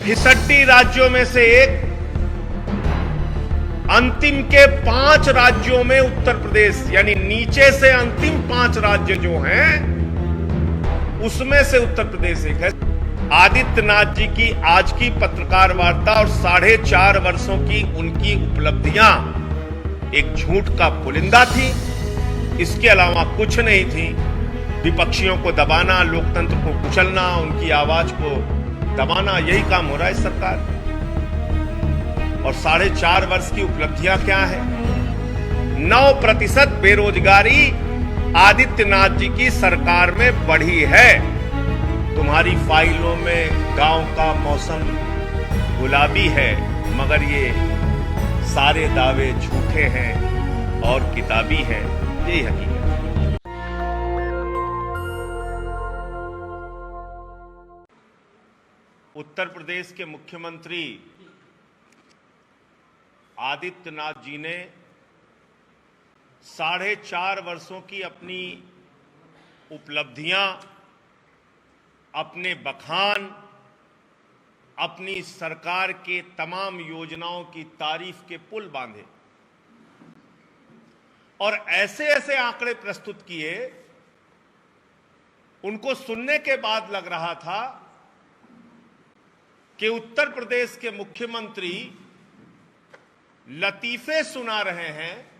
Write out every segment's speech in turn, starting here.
फिसड्डी राज्यों में से एक, अंतिम के 5 राज्यों में उत्तर प्रदेश, यानी नीचे से अंतिम 5 राज्य जो हैं उसमें से उत्तर प्रदेश एक है। आदित्यनाथ जी की आज की पत्रकार वार्ता और 4.5 वर्षों की उनकी उपलब्धियां एक झूठ का पुलिंदा थी, इसके अलावा कुछ नहीं थी। विपक्षियों को दबाना, लोकतंत्र को कुचलना, उनकी आवाज को दबाना, यही काम हो रहा है सरकार। और 4.5 वर्ष की उपलब्धियां क्या है? 9% बेरोजगारी आदित्यनाथ जी की सरकार में बढ़ी है। तुम्हारी फाइलों में गांव का मौसम गुलाबी है, मगर ये सारे दावे झूठे हैं और किताबी हैं, यही हकीकत है। उत्तर प्रदेश के मुख्यमंत्री आदित्यनाथ जी ने 4.5 वर्षों की अपनी उपलब्धियां, अपने बखान, अपनी सरकार के तमाम योजनाओं की तारीफ के पुल बांधे और ऐसे ऐसे आंकड़े प्रस्तुत किए, उनको सुनने के बाद लग रहा था कि उत्तर प्रदेश के मुख्यमंत्री लतीफे सुना रहे हैं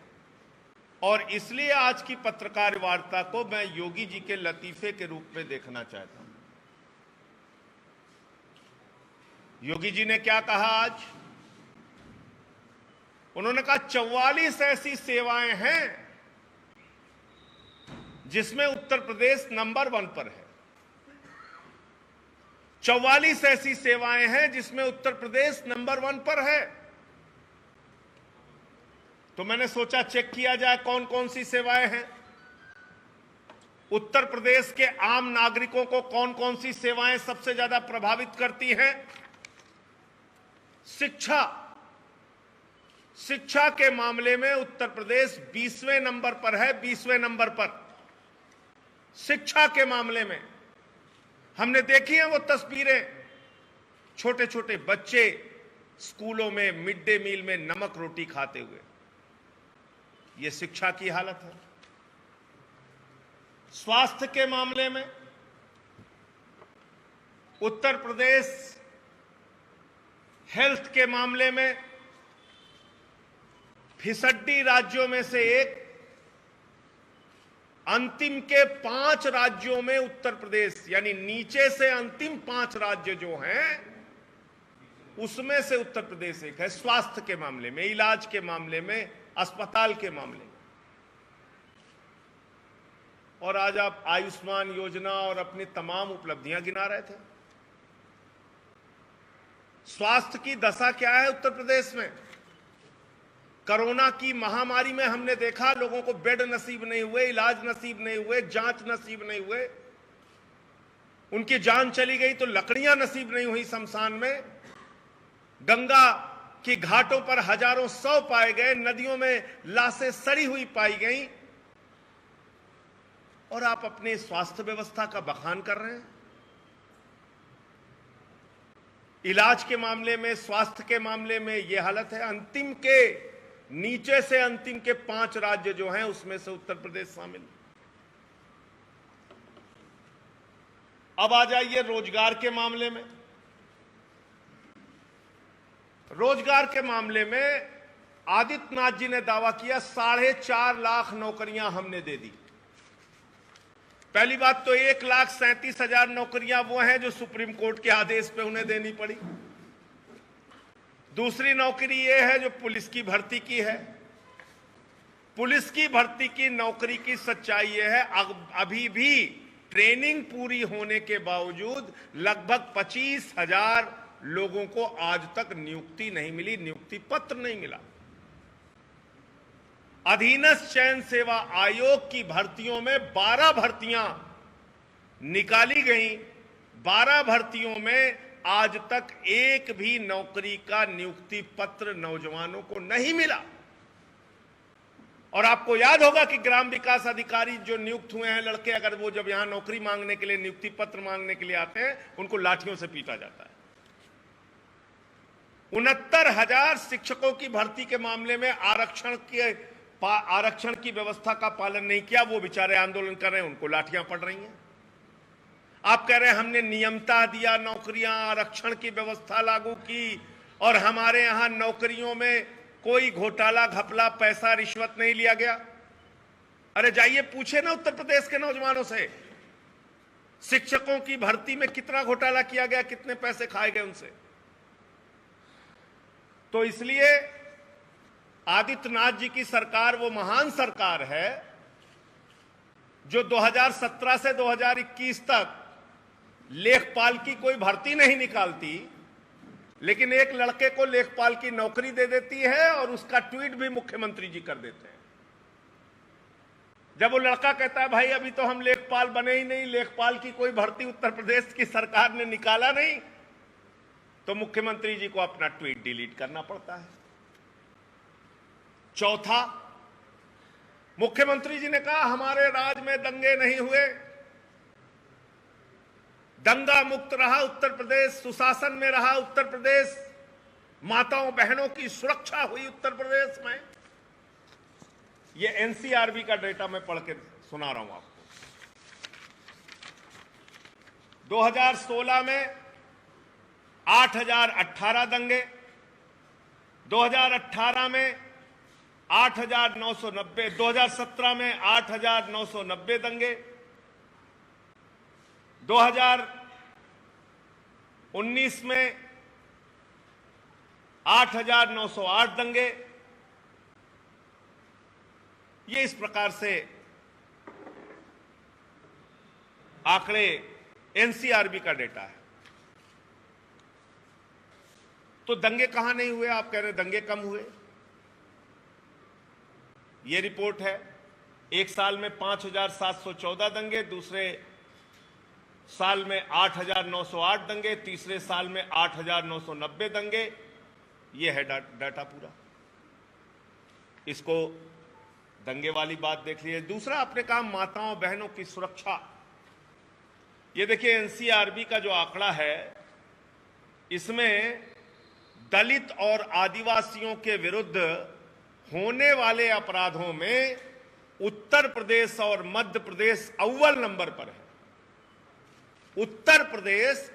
और इसलिए आज की पत्रकार वार्ता को मैं योगी जी के लतीफे के रूप में देखना चाहता हूं। योगी जी ने क्या कहा आज? उन्होंने कहा 44 ऐसी सेवाएं हैं जिसमें उत्तर प्रदेश नंबर 1 पर है। 44 ऐसी सेवाएं हैं जिसमें उत्तर प्रदेश नंबर 1 पर है। तो मैंने सोचा चेक किया जाए कौन कौन सी सेवाएं हैं, उत्तर प्रदेश के आम नागरिकों को कौन कौन सी सेवाएं सबसे ज्यादा प्रभावित करती हैं। शिक्षा के मामले में उत्तर प्रदेश 20वें नंबर पर है। 20वें नंबर पर शिक्षा के मामले में हमने देखी हैं वो तस्वीरें, छोटे छोटे बच्चे स्कूलों में मिड डे मील में नमक रोटी खाते हुए। ये शिक्षा की हालत है। स्वास्थ्य के मामले में उत्तर प्रदेश हेल्थ के मामले में फिसड्डी राज्यों में से एक, अंतिम के 5 राज्यों में उत्तर प्रदेश, यानी नीचे से अंतिम 5 राज्य जो हैं उसमें से उत्तर प्रदेश एक है। स्वास्थ्य के मामले में, इलाज के मामले में, अस्पताल के मामले में। और आज आप आयुष्मान योजना और अपनी तमाम उपलब्धियां गिना रहे थे। स्वास्थ्य की दशा क्या है उत्तर प्रदेश में? कोरोना की महामारी में हमने देखा लोगों को बेड नसीब नहीं हुए, इलाज नसीब नहीं हुए, जांच नसीब नहीं हुए, उनकी जान चली गई तो लकड़ियां नसीब नहीं हुई शमशान में। गंगा की घाटों पर हजारों शव पाए गए, नदियों में लाशें सड़ी हुई पाई गई, और आप अपने स्वास्थ्य व्यवस्था का बखान कर रहे हैं। इलाज के मामले में, स्वास्थ्य के मामले में यह हालत है। अंतिम के, नीचे से अंतिम के 5 राज्य जो हैं उसमें से उत्तर प्रदेश शामिल। अब आ जाइए रोजगार के मामले में। रोजगार के मामले में आदित्यनाथ जी ने दावा किया 4.5 लाख नौकरियां हमने दे दी। पहली बात तो 1,37,000 नौकरियां वो हैं जो सुप्रीम कोर्ट के आदेश पे उन्हें देनी पड़ी। दूसरी नौकरी ये है जो पुलिस की भर्ती की है। पुलिस की भर्ती की नौकरी की सच्चाई ये है, अभी भी ट्रेनिंग पूरी होने के बावजूद लगभग 25,000 लोगों को आज तक नियुक्ति नहीं मिली, नियुक्ति पत्र नहीं मिला। अधीनस्थ चयन सेवा आयोग की भर्तियों में 12 भर्तियां निकाली गई। 12 भर्तियों में आज तक एक भी नौकरी का नियुक्ति पत्र नौजवानों को नहीं मिला। और आपको याद होगा कि ग्राम विकास अधिकारी जो नियुक्त हुए हैं लड़के, अगर वो जब यहां नौकरी मांगने के लिए, नियुक्ति पत्र मांगने के लिए आते हैं, उनको लाठियों से पीटा जाता है। 69,000 शिक्षकों की भर्ती के मामले में आरक्षण की व्यवस्था का पालन नहीं किया। वो बेचारे आंदोलन कर रहे हैं, उनको लाठियां पड़ रही हैं। आप कह रहे हैं हमने नियमता दिया, नौकरियां, आरक्षण की व्यवस्था लागू की और हमारे यहां नौकरियों में कोई घोटाला, घपला, पैसा, रिश्वत नहीं लिया गया। अरे जाइए पूछे ना उत्तर प्रदेश के नौजवानों से, शिक्षकों की भर्ती में कितना घोटाला किया गया, कितने पैसे खाए गए उनसे। तो इसलिए आदित्यनाथ जी की सरकार वो महान सरकार है जो 2017 से 2021 तक लेखपाल की कोई भर्ती नहीं निकालती, लेकिन एक लड़के को लेखपाल की नौकरी दे देती है और उसका ट्वीट भी मुख्यमंत्री जी कर देते हैं। जब वो लड़का कहता है भाई अभी तो हम लेखपाल बने ही नहीं, लेखपाल की कोई भर्ती उत्तर प्रदेश की सरकार ने निकाला नहीं, तो मुख्यमंत्री जी को अपना ट्वीट डिलीट करना पड़ता है। चौथा, मुख्यमंत्री जी ने कहा हमारे राज में दंगे नहीं हुए, दंगा मुक्त रहा उत्तर प्रदेश, सुशासन में रहा उत्तर प्रदेश, माताओं बहनों की सुरक्षा हुई उत्तर प्रदेश में। ये एनसीआरबी का डेटा मैं पढ़ के सुना रहा हूं आपको। 2016 में 8,018 दंगे, 2018 में 8,990, 2017 में 8,990 दंगे, 2019 में 8,908 दंगे। ये इस प्रकार से आंकड़े एनसीआरबी का डेटा है। तो दंगे कहां नहीं हुए? आप कह रहे दंगे कम हुए। ये रिपोर्ट है, एक साल में 5,714 दंगे, दूसरे साल में 8,908 दंगे, तीसरे साल में 8,990 दंगे। ये है डाटा पूरा। इसको दंगे वाली बात देख लीजिए। दूसरा, आपने कहा माताओं बहनों की सुरक्षा। ये देखिए एनसीआरबी का जो आंकड़ा है, इसमें दलित और आदिवासियों के विरुद्ध होने वाले अपराधों में उत्तर प्रदेश और मध्य प्रदेश अव्वल नंबर पर है। उत्तर प्रदेश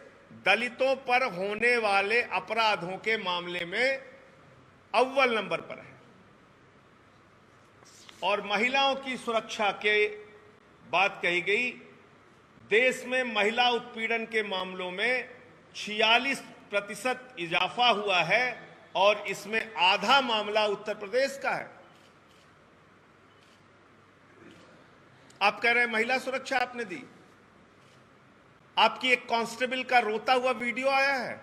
दलितों पर होने वाले अपराधों के मामले में अव्वल नंबर पर है। और महिलाओं की सुरक्षा के बात कही गई। देश में महिला उत्पीड़न के मामलों में 46% इजाफा हुआ है और इसमें आधा मामला उत्तर प्रदेश का है। आप कह रहे हैं महिला सुरक्षा आपने दी। आपकी एक कांस्टेबल का रोता हुआ वीडियो आया है।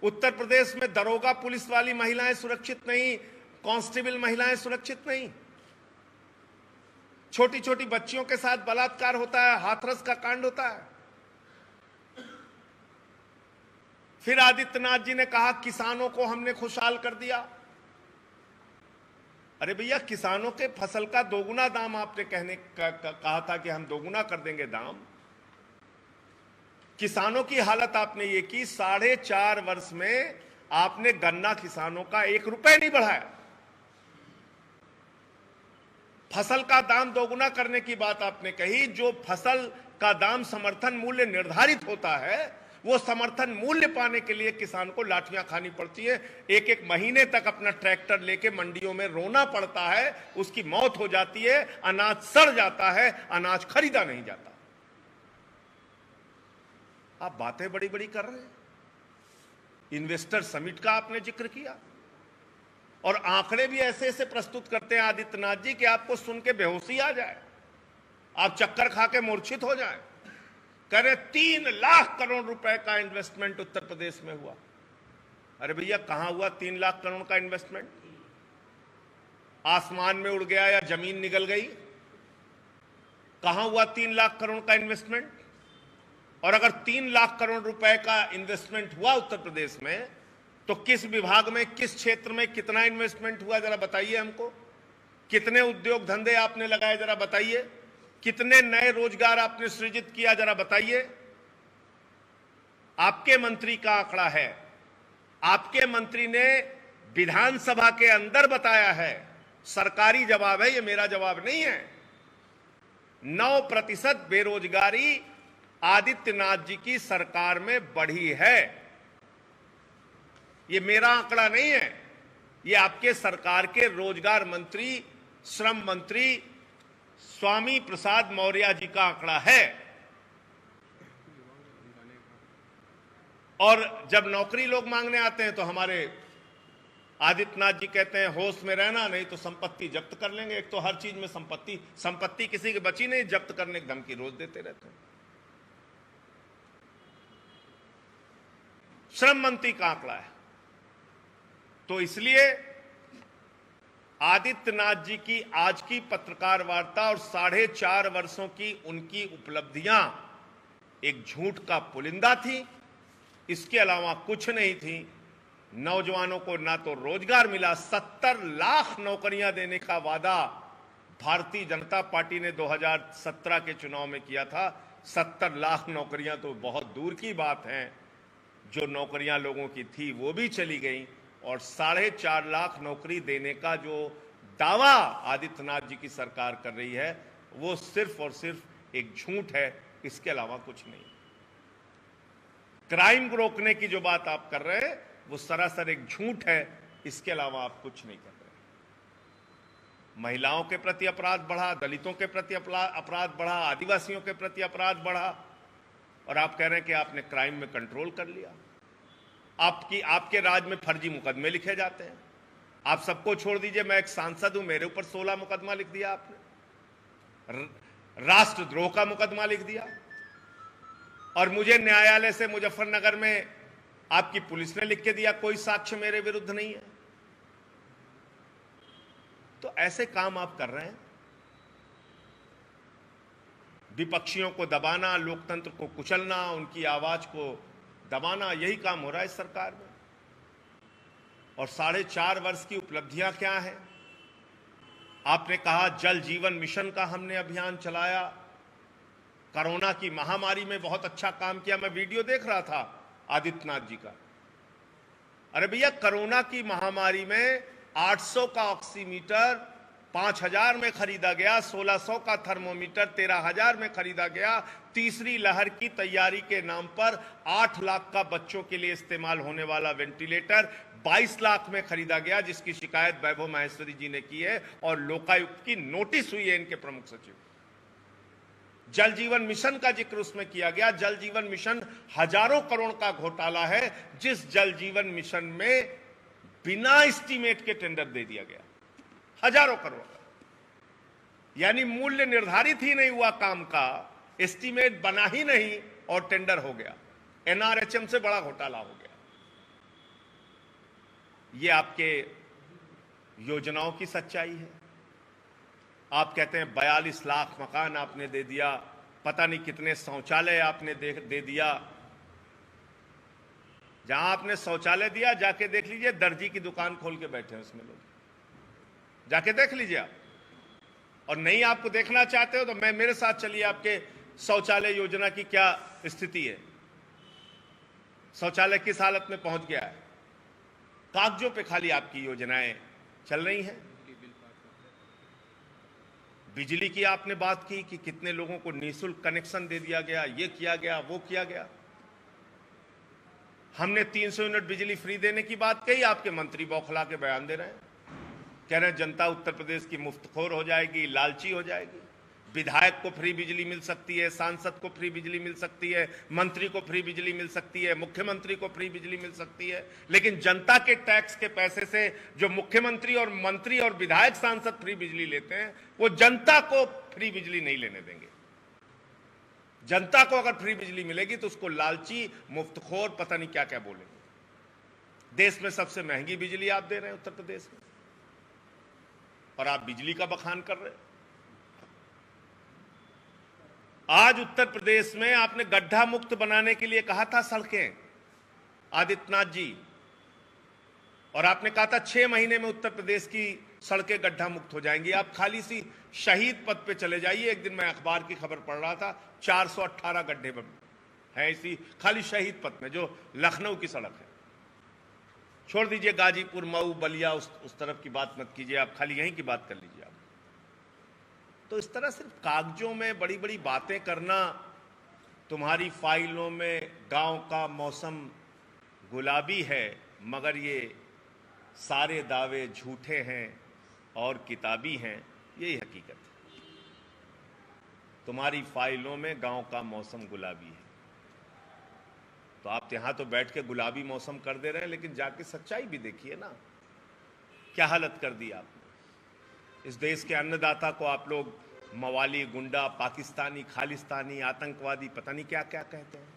उत्तर प्रदेश में दरोगा पुलिस वाली महिलाएं सुरक्षित नहीं, कांस्टेबल महिलाएं सुरक्षित नहीं। छोटी छोटी बच्चियों के साथ बलात्कार होता है, हाथरस का कांड होता है। फिर आदित्यनाथ जी ने कहा किसानों को हमने खुशहाल कर दिया। अरे भैया, किसानों के फसल का दोगुना दाम आपने कहा था कि हम दोगुना कर देंगे दाम। किसानों की हालत आपने ये की, 4.5 वर्ष में आपने गन्ना किसानों का 1 रुपए नहीं बढ़ाया। फसल का दाम दोगुना करने की बात आपने कही। जो फसल का दाम समर्थन मूल्य निर्धारित होता है, वो समर्थन मूल्य पाने के लिए किसान को लाठियां खानी पड़ती है। एक एक महीने तक अपना ट्रैक्टर लेके मंडियों में रोना पड़ता है, उसकी मौत हो जाती है, अनाज सड़ जाता है, अनाज खरीदा नहीं जाता। आप बातें बड़ी बड़ी कर रहे हैं। इन्वेस्टर समिट का आपने जिक्र किया और आंकड़े भी ऐसे ऐसे प्रस्तुत करते हैं आदित्यनाथ जी कि आपको सुन के बेहोशी आ जाए, आप चक्कर खा के मूर्छित हो जाए। कह रहे 3 लाख करोड़ रुपए का इन्वेस्टमेंट उत्तर प्रदेश में हुआ। अरे भैया, कहां हुआ 3 लाख करोड़ का इन्वेस्टमेंट? आसमान में उड़ गया या जमीन निगल गई? कहां हुआ 3 लाख करोड़ का इन्वेस्टमेंट? और अगर 3 लाख करोड़ रुपए का इन्वेस्टमेंट हुआ उत्तर प्रदेश में, तो किस विभाग में, किस क्षेत्र में कितना इन्वेस्टमेंट हुआ जरा बताइए हमको। कितने उद्योग धंधे आपने लगाए जरा बताइए। कितने नए रोजगार आपने सृजित किया जरा बताइए। आपके मंत्री का आंकड़ा है आपके मंत्री ने विधानसभा के अंदर बताया है, सरकारी जवाब है, ये मेरा जवाब नहीं है। 9% बेरोजगारी आदित्यनाथ जी की सरकार में बढ़ी है। ये मेरा आंकड़ा नहीं है, ये आपके सरकार के रोजगार मंत्री, श्रम मंत्री स्वामी प्रसाद मौर्य जी का आंकड़ा है। और जब नौकरी लोग मांगने आते हैं तो हमारे आदित्यनाथ जी कहते हैं होश में रहना, नहीं तो संपत्ति जब्त कर लेंगे। एक तो हर चीज में संपत्ति किसी की बची नहीं, जब्त करने की धमकी रोज देते रहते हैं। श्रम मंत्री का आंकड़ा है। तो इसलिए आदित्यनाथ जी की आज की पत्रकार वार्ता और 4.5 वर्षों की उनकी उपलब्धियां एक झूठ का पुलिंदा थी, इसके अलावा कुछ नहीं थी। नौजवानों को ना तो रोजगार मिला, 70 लाख नौकरियां देने का वादा भारतीय जनता पार्टी ने 2017 के चुनाव में किया था। 70 लाख नौकरियां तो बहुत दूर की बात है, जो नौकरियां लोगों की थी वो भी चली गई, और 4.5 लाख नौकरी देने का जो दावा आदित्यनाथ जी की सरकार कर रही है वो सिर्फ और सिर्फ एक झूठ है, इसके अलावा कुछ नहीं। क्राइम रोकने की जो बात आप कर रहे हैं वो सरासर एक झूठ है, इसके अलावा आप कुछ नहीं कर रहे। महिलाओं के प्रति अपराध बढ़ा, दलितों के प्रति अपराध बढ़ा, आदिवासियों के प्रति अपराध बढ़ा, और आप कह रहे हैं कि आपने क्राइम में कंट्रोल कर लिया। आपके राज्य में फर्जी मुकदमे लिखे जाते हैं। आप सबको छोड़ दीजिए, मैं एक सांसद हूं, मेरे ऊपर 16 मुकदमा लिख दिया आपने, राष्ट्रद्रोह का मुकदमा लिख दिया, और मुझे न्यायालय से मुजफ्फरनगर में आपकी पुलिस ने लिख के दिया कोई साक्ष्य मेरे विरुद्ध नहीं है। तो ऐसे काम आप कर रहे हैं, विपक्षियों को दबाना, लोकतंत्र को कुचलना, उनकी आवाज को दबाना, यही काम हो रहा है इस सरकार में। और 4.5 वर्ष की उपलब्धियां क्या हैं? आपने कहा जल जीवन मिशन का हमने अभियान चलाया, कोरोना की महामारी में बहुत अच्छा काम किया। मैं वीडियो देख रहा था आदित्यनाथ जी का। अरे भैया, कोरोना की महामारी में 800 का ऑक्सीमीटर 5000 में खरीदा गया, 1600 का थर्मोमीटर 13000 में खरीदा गया। तीसरी लहर की तैयारी के नाम पर 8 लाख का बच्चों के लिए इस्तेमाल होने वाला वेंटिलेटर 22 लाख में खरीदा गया, जिसकी शिकायत वैभव माहेश्वरी जी ने की है और लोकायुक्त की नोटिस हुई है इनके प्रमुख सचिव। जल जीवन मिशन का जिक्र उसमें किया गया। जल जीवन मिशन हजारों करोड़ का घोटाला है, जिस जल जीवन मिशन में बिना एस्टीमेट के टेंडर दे दिया गया, हजारों करोड़ का। यानी मूल्य निर्धारित ही नहीं हुआ काम का, एस्टीमेट बना ही नहीं और टेंडर हो गया। एनआरएचएम से बड़ा घोटाला हो गया। ये आपके योजनाओं की सच्चाई है। आप कहते हैं 42 लाख मकान आपने दे दिया, पता नहीं कितने शौचालय आपने दे दिया। जहां आपने शौचालय दिया जाके देख लीजिए, दर्जी की दुकान खोल के बैठे हैं उसमें लोग, जाके देख लीजिए आप। और नहीं आपको देखना चाहते हो तो मेरे साथ चलिए, आपके शौचालय योजना की क्या स्थिति है, शौचालय किस हालत में पहुंच गया है। कागजों पे खाली आपकी योजनाएं चल रही हैं। बिजली की आपने बात की कि कितने लोगों को निःशुल्क कनेक्शन दे दिया गया, ये किया गया, वो किया गया। हमने 300 यूनिट बिजली फ्री देने की बात कही, आपके मंत्री बौखला के बयान दे रहे हैं, कह रहे हैं जनता उत्तर प्रदेश की मुफ्तखोर हो जाएगी, लालची हो जाएगी। विधायक को फ्री बिजली मिल सकती है, सांसद को फ्री बिजली मिल सकती है, मंत्री को फ्री बिजली मिल सकती है, मुख्यमंत्री को फ्री बिजली मिल सकती है, लेकिन जनता के टैक्स के पैसे से जो मुख्यमंत्री और मंत्री और विधायक सांसद फ्री बिजली लेते हैं, वो जनता को फ्री बिजली नहीं लेने देंगे। जनता को अगर फ्री बिजली मिलेगी तो उसको लालची, मुफ्तखोर, पता नहीं क्या क्या बोलेंगे। देश में सबसे महंगी बिजली आप दे रहे हैं उत्तर प्रदेश में, और आप बिजली का बखान कर रहे हैं। आज उत्तर प्रदेश में आपने गड्ढा मुक्त बनाने के लिए कहा था सड़कें, आदित्यनाथ जी, और आपने कहा था 6 महीने में उत्तर प्रदेश की सड़कें गड्ढा मुक्त हो जाएंगी। आप खाली सी शहीद पथ पे चले जाइए। एक दिन मैं अखबार की खबर पढ़ रहा था, 418 गड्ढे हैं इसी खाली शहीद पथ में, जो लखनऊ की सड़क है। छोड़ दीजिए गाजीपुर, मऊ, बलिया, उस तरफ की बात मत कीजिए, आप खाली यहीं की बात कर लीजिए आप। तो इस तरह सिर्फ कागजों में बड़ी बड़ी बातें करना, तुम्हारी फाइलों में गांव का मौसम गुलाबी है, मगर ये सारे दावे झूठे हैं और किताबी हैं, यही हकीकत है। तुम्हारी फाइलों में गांव का मौसम गुलाबी है, तो आप यहां तो बैठ के गुलाबी मौसम कर दे रहे हैं, लेकिन जाके सच्चाई भी देखिए ना, क्या हालत कर दी आपने। इस देश के अन्नदाता को आप लोग मवाली, गुंडा, पाकिस्तानी, खालिस्तानी, आतंकवादी, पता नहीं क्या क्या कहते हैं।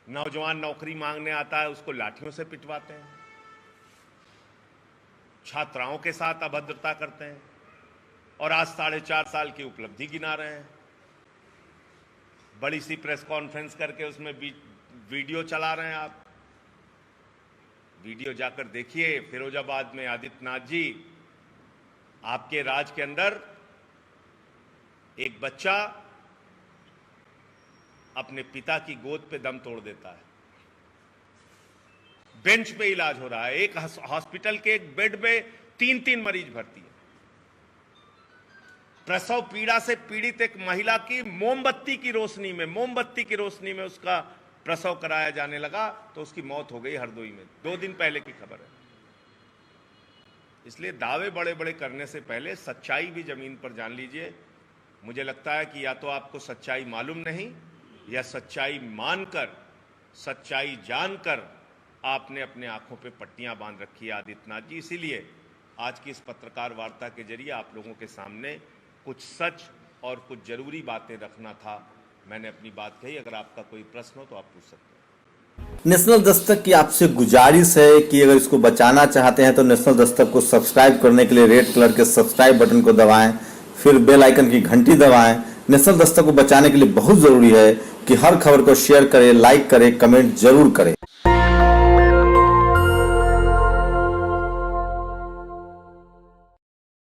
नौजवान नौकरी मांगने आता है, उसको लाठियों से पिटवाते हैं, छात्राओं के साथ अभद्रता करते हैं, और आज 4.5 साल की उपलब्धि गिना रहे हैं। बड़ी सी प्रेस कॉन्फ्रेंस करके उसमें वीडियो चला रहे हैं आप। वीडियो जाकर देखिए। फिरोजाबाद में आदित्यनाथ जी, आपके राज के अंदर एक बच्चा अपने पिता की गोद पे दम तोड़ देता है, बेंच पे इलाज हो रहा है, एक हॉस्पिटल के एक बेड पे 3-3 मरीज भर्ती है। प्रसव पीड़ा से पीड़ित एक महिला की मोमबत्ती की रोशनी में उसका प्रसव कराया जाने लगा, तो उसकी मौत हो गई हरदोई में। 2 दिन पहले की खबर है। इसलिए दावे बड़े बड़े करने से पहले सच्चाई भी जमीन पर जान लीजिए। मुझे लगता है कि या तो आपको सच्चाई मालूम नहीं, या सच्चाई मानकर, सच्चाई जानकर आपने अपने आंखों पे पट्टियां बांध रखी है आदित्यनाथ जी। इसीलिए आज की इस पत्रकार वार्ता के जरिए आप लोगों के सामने कुछ सच और कुछ जरूरी बातें रखना था। मैंने अपनी बात कही। अगर आपका कोई प्रश्न हो तो आप पूछ सकते हैं। नेशनल दस्तक की आपसे गुजारिश है कि अगर इसको बचाना चाहते हैं तो नेशनल दस्तक को सब्सक्राइब करने के लिए रेड कलर के सब्सक्राइब बटन को दबाएं, फिर बेल आइकन की घंटी दबाएं। नेशनल दस्तक को बचाने के लिए बहुत जरूरी है कि हर खबर को शेयर करें, लाइक करें, कमेंट जरूर करें।